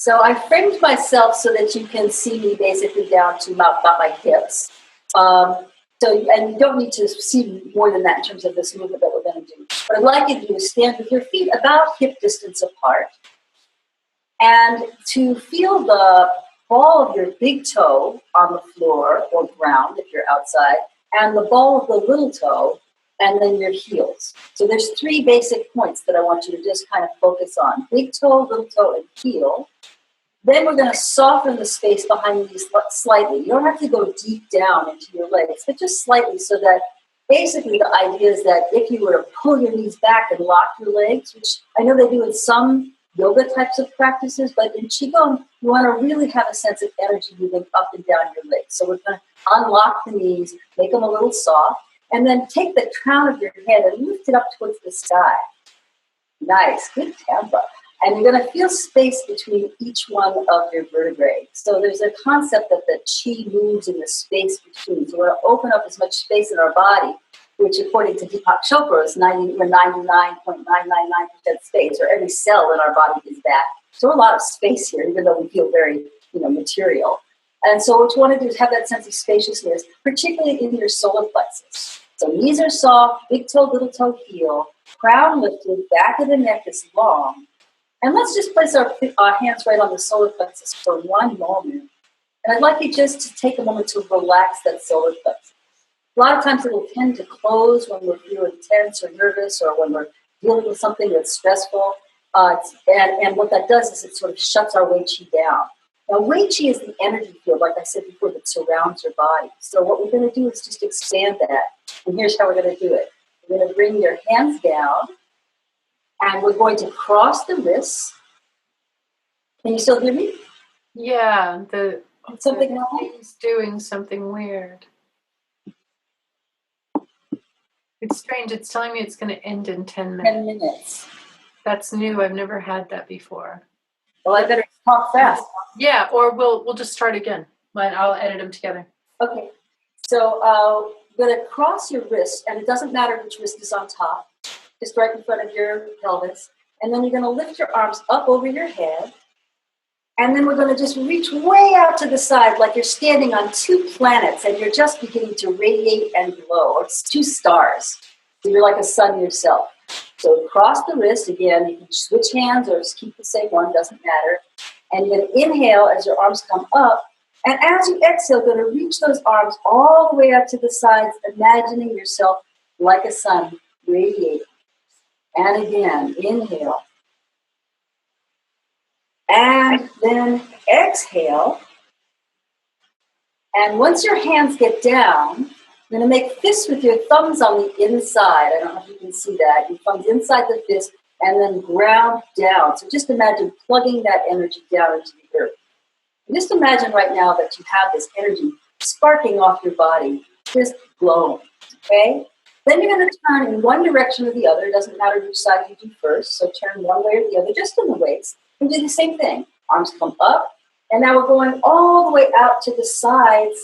So I framed myself so that you can see me basically down to about my hips. And you don't need to see more than that in terms of this movement that we're going to do. What I'd like you to do is stand with your feet about hip distance apart and to feel the ball of your big toe on the floor or ground if you're outside, and the ball of the little toe, and then your heels. So there's 3 basic points that I want you to just kind of focus on. Big toe, little toe, and heel. Then we're going to soften the space behind these slightly. You don't have to go deep down into your legs, but just slightly, so that basically the idea is that if you were to pull your knees back and lock your legs, which I know they do in some yoga types of practices, but in Qigong, you want to really have a sense of energy moving up and down your legs. So we're going to unlock the knees, make them a little soft, and then take the crown of your head and lift it up towards the sky. Nice, good Tambra. And you're going to feel space between each one of your vertebrae. So there's a concept that the chi moves in the space between. So we're going to open up as much space in our body, which according to Deepak Chopra is 99.999% space, or every cell in our body is that. So a lot of space here, even though we feel very, material. And so what you want to do is have that sense of spaciousness, particularly in your solar plexus. So knees are soft, big toe, little toe, heel, crown lifted, back of the neck is long. And let's just place our hands right on the solar plexus for one moment. And I'd like you just to take a moment to relax that solar plexus. A lot of times it will tend to close when we're feeling tense or nervous, or when we're dealing with something that's stressful. And what that does is it sort of shuts our Wei Qi down. Now, Wei Qi is the energy field, like I said before, that surrounds your body. So what we're going to do is just expand that. And here's how we're going to do it. We're going to bring your hands down, and we're going to cross the wrists. Can you still hear me? Yeah, something wrong? Thing's doing something weird. It's strange. It's telling me it's going to end in 10 minutes. 10 minutes. That's new. I've never had that before. Well, I better talk fast. Yeah, or we'll just start again. I'll edit them together. Okay. So we're going to cross your wrist, and it doesn't matter which wrist is on top, just right in front of your pelvis. And then you're going to lift your arms up over your head. And then we're going to just reach way out to the side like you're standing on 2 planets and you're just beginning to radiate and glow, or 2 stars. So you're like a sun yourself. So cross the wrist. Again, you can switch hands or just keep the same one, doesn't matter. And you're going to inhale as your arms come up. And as you exhale, you're going to reach those arms all the way up to the sides, imagining yourself like a sun radiating. And again, inhale. And then exhale. And once your hands get down, you're going to make fists with your thumbs on the inside. I don't know if you can see that. Your thumbs inside the fist, and then ground down. So just imagine plugging that energy down into the earth. And just imagine right now that you have this energy sparking off your body, just glowing, okay? Then you're going to turn in one direction or the other. It doesn't matter which side you do first. So turn one way or the other, just in the waist. And do the same thing. Arms come up. And now we're going all the way out to the sides,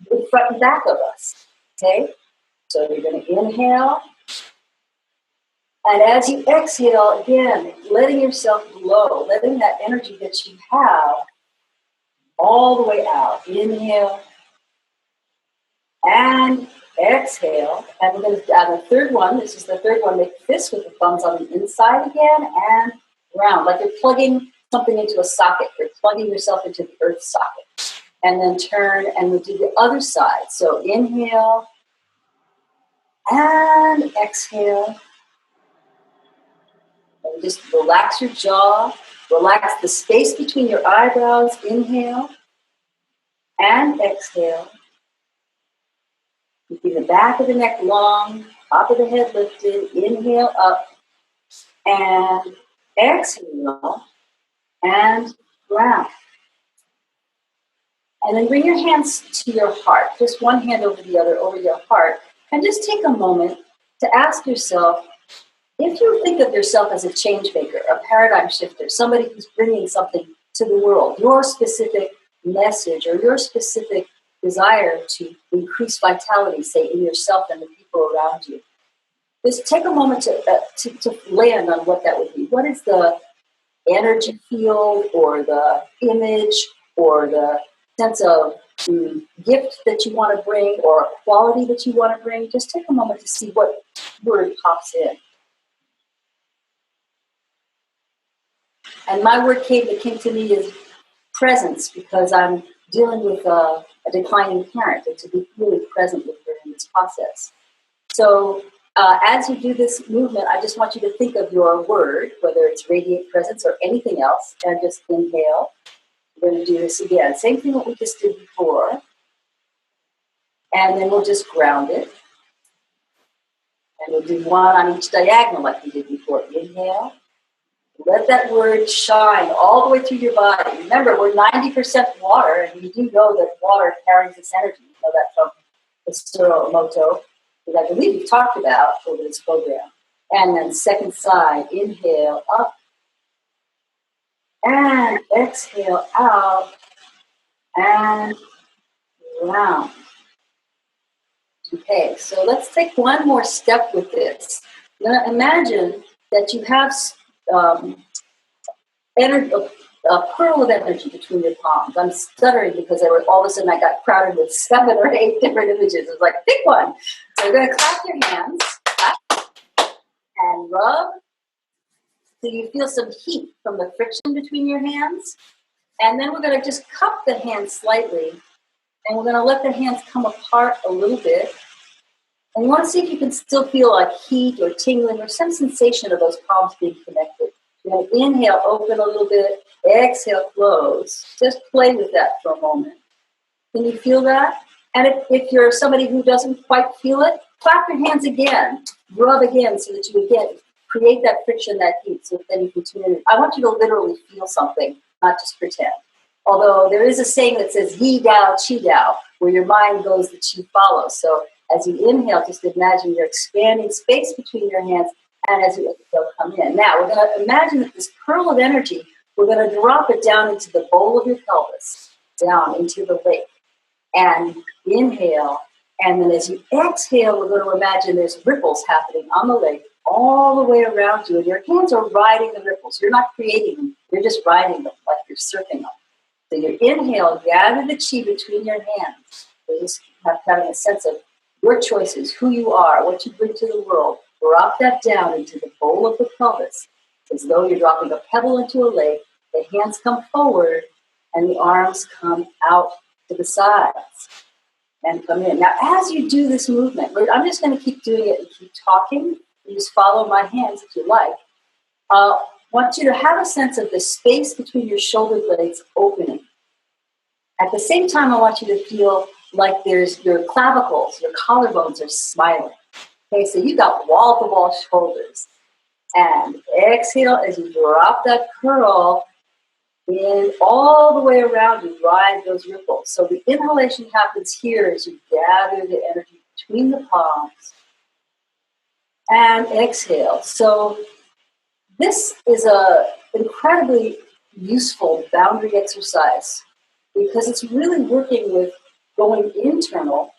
in front and back of us. Okay? So you're going to inhale. And as you exhale, again, letting yourself glow, letting that energy that you have all the way out. Inhale. And exhale. And we're going to add a third one. This is the third one. Make fists with the thumbs on the inside again. And round, like you're plugging something into a socket. You're plugging yourself into the earth socket. And then turn, and we'll do the other side. So inhale and exhale. And just relax your jaw. Relax the space between your eyebrows. Inhale and exhale. Keeping the back of the neck long, top of the head lifted. Inhale up and exhale and round. And then bring your hands to your heart, just one hand over the other, over your heart, and just take a moment to ask yourself, if you think of yourself as a change maker, a paradigm shifter, somebody who's bringing something to the world, your specific message or your specific desire to increase vitality, say, in yourself and the people around you, just take a moment to land on what that would be. What is the energy field or the image or the sense of gift that you want to bring or a quality that you want to bring, just take a moment to see what word pops in. And my word that came to me is presence, because I'm dealing with a declining parent, and to be really present with her in this process. So as you do this movement, I just want you to think of your word, whether it's radiate presence or anything else, and just inhale. We're going to do this again. Same thing what we just did before. And then we'll just ground it. And we'll do one on each diagonal like we did before. Inhale. Let that word shine all the way through your body. Remember, we're 90% water, and you do know that water carries its energy. You know that from the motto that I believe we've talked about over this program. And then second side, inhale up. And exhale out. And round. Okay, so let's take one more step with this. Now imagine that you have a pearl of energy between your palms. I'm stuttering because all of a sudden I got crowded with 7 or 8 different images. It's like, pick one. So you're going to clap your hands, clap, and rub. So you feel some heat from the friction between your hands. And then we're going to just cup the hands slightly. And we're going to let the hands come apart a little bit. And you want to see if you can still feel like heat or tingling or some sensation of those palms being connected. You're going to inhale, open a little bit. Exhale, close. Just play with that for a moment. Can you feel that? And if you're somebody who doesn't quite feel it, clap your hands again. Rub again so that you again create that friction, that heat, so then you continue. I want you to literally feel something, not just pretend. Although there is a saying that says, yi dao, qi dao, where your mind goes, the qi follows. So as you inhale, just imagine you're expanding space between your hands, and as you exhale, come in. Now, we're going to imagine that this pearl of energy, we're going to drop it down into the bowl of your pelvis, down into the lake. And inhale, and then as you exhale, we're going to imagine there's ripples happening on the lake all the way around you, and your hands are riding the ripples. You're not creating them, you're just riding them like you're surfing them. So you inhale, gather the chi between your hands. So just having a sense of your choices, who you are, what you bring to the world. Drop that down into the bowl of the pelvis, as though you're dropping a pebble into a lake. The hands come forward, and the arms come out to the sides and come in. Now, as you do this movement, I'm just going to keep doing it and keep talking. You just follow my hands if you like. I want you to have a sense of the space between your shoulder blades opening. At the same time, I want you to feel like there's your clavicles, your collarbones are smiling. Okay, so you got wall-to-wall shoulders. And exhale as you drop that curl in all the way around you, ride those ripples. So the inhalation happens here as you gather the energy between the palms. And exhale. So this is an incredibly useful boundary exercise because it's really working with going internal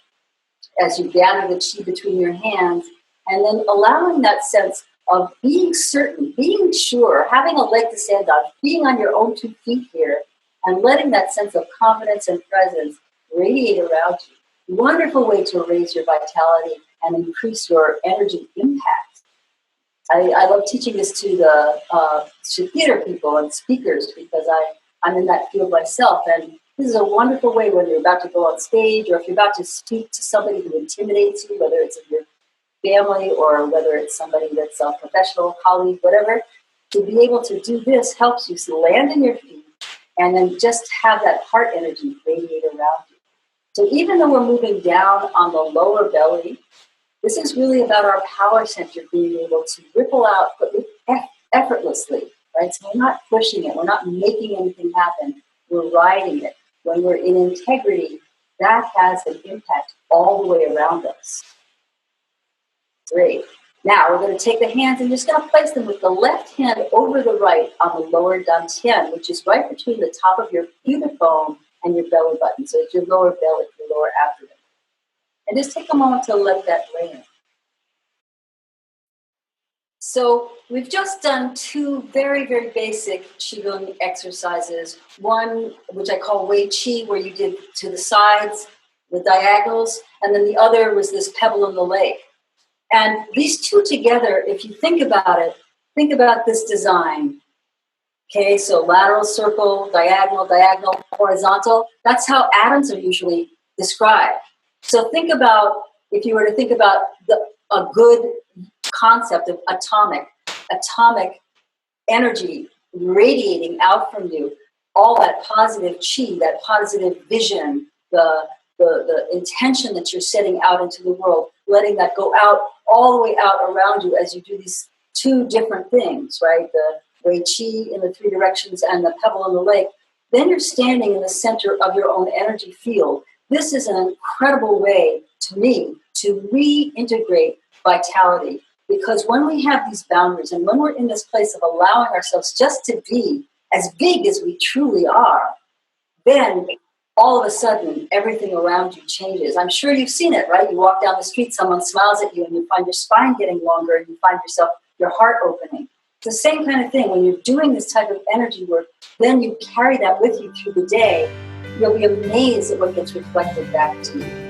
as you gather the chi between your hands, and then allowing that sense of being certain, being sure, having a leg to stand on, being on your own 2 feet here, and letting that sense of confidence and presence radiate around you. Wonderful way to raise your vitality and increase your energy impact. I love teaching this to the theater people and speakers because I'm in that field myself, and this is a wonderful way when you're about to go on stage or if you're about to speak to somebody who intimidates you, whether it's in your family or whether it's somebody that's a professional colleague, whatever. To be able to do this helps you to land in your feet and then just have that heart energy radiate around you. So even though we're moving down on the lower belly, this is really about our power center being able to ripple out but effortlessly, right? So we're not pushing it. We're not making anything happen. We're riding it. When we're in integrity, that has an impact all the way around us. Great. Now we're going to take the hands and just going to place them with the left hand over the right on the lower dantian, which is right between the top of your pubic bone and your belly button. So it's your lower belly, your lower abdomen. And just take a moment to let that land. So we've just done two very, very basic Qigong exercises. One, which I call Wei Qi, where you did to the sides, the diagonals, and then the other was this pebble in the lake. And these two together, if you think about it, think about this design. Okay, so lateral circle, diagonal, diagonal, horizontal. That's how atoms are usually described. So think about, if you were to think about a good concept of atomic energy radiating out from you, all that positive chi, that positive vision, the intention that you're setting out into the world, letting that go out all the way out around you as you do these two different things, right? The Wei Qi in the three directions and the pebble in the lake. Then you're standing in the center of your own energy field. This is an incredible way, to me, to reintegrate vitality. Because when we have these boundaries and when we're in this place of allowing ourselves just to be as big as we truly are, then all of a sudden everything around you changes. I'm sure you've seen it, right? You walk down the street, someone smiles at you and you find your spine getting longer and you find yourself, your heart opening. It's the same kind of thing. When you're doing this type of energy work, then you carry that with you through the day. You'll be amazed at what gets reflected back to you.